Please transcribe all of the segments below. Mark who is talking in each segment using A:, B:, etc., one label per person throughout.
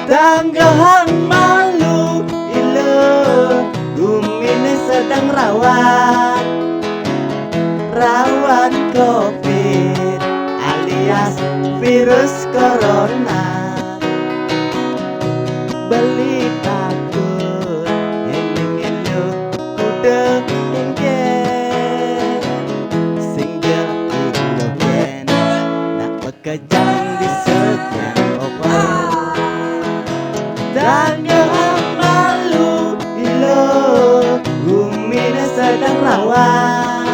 A: Tanggahan malu ilo Gumine sedang rawan COVID alias virus corona. Beli takut yang ilo kuda ingin sing ilo ken nak bekejang di sekian obat. Tanggahan malu ilo Gumine sedang rawan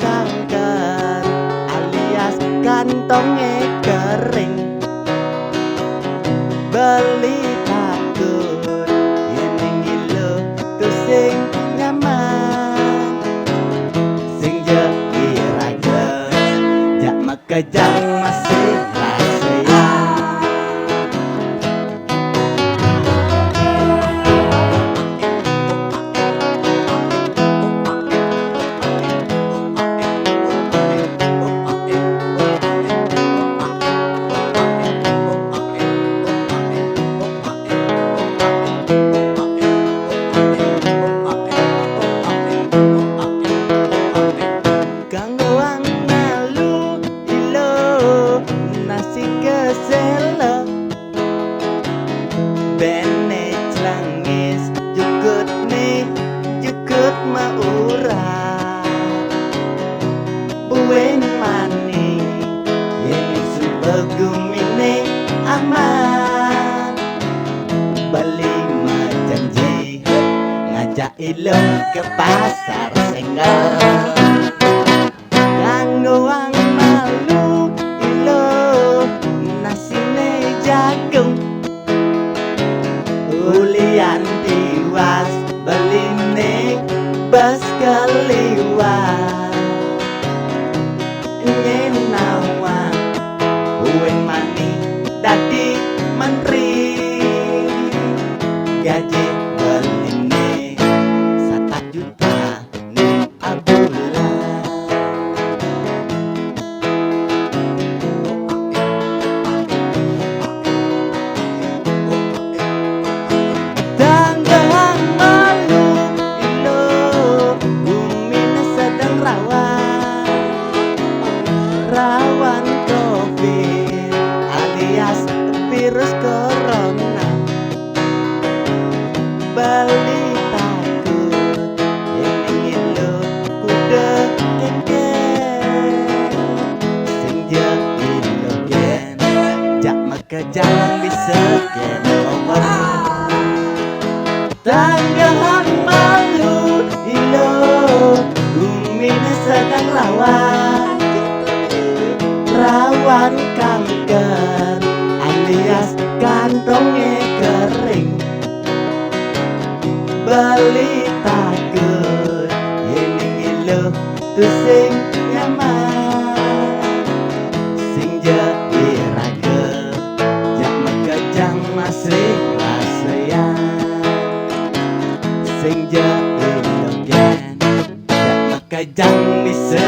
A: kanker alias kantongnya kering. Beli takut yang ilo tuh sing nyaman sing jadi raga jak makajang masih rasanya. Bene celangis jukut nih jukut maura bueng mani yang subegumine aman balik majanji ngajak ilo ke pasar senggal yang doang malu ilo nasine jagung ulian tiwas beline bas keliwat nyenawa uwen mani dadi menteri gaji beline 1 juta nih abulan. Rawan COVID alias virus corona. Bali takut yang ilo kuda keken sing jadi logen jak makajang bisa ken omor. Tanggahan malu ilo Gumine sedang rawan kanker alias kantongnya kering. Beli takut yang ilo tuh sing nyaman sing jadi raga jak makajang masih rasayan sing jadi logen jak makajang bisa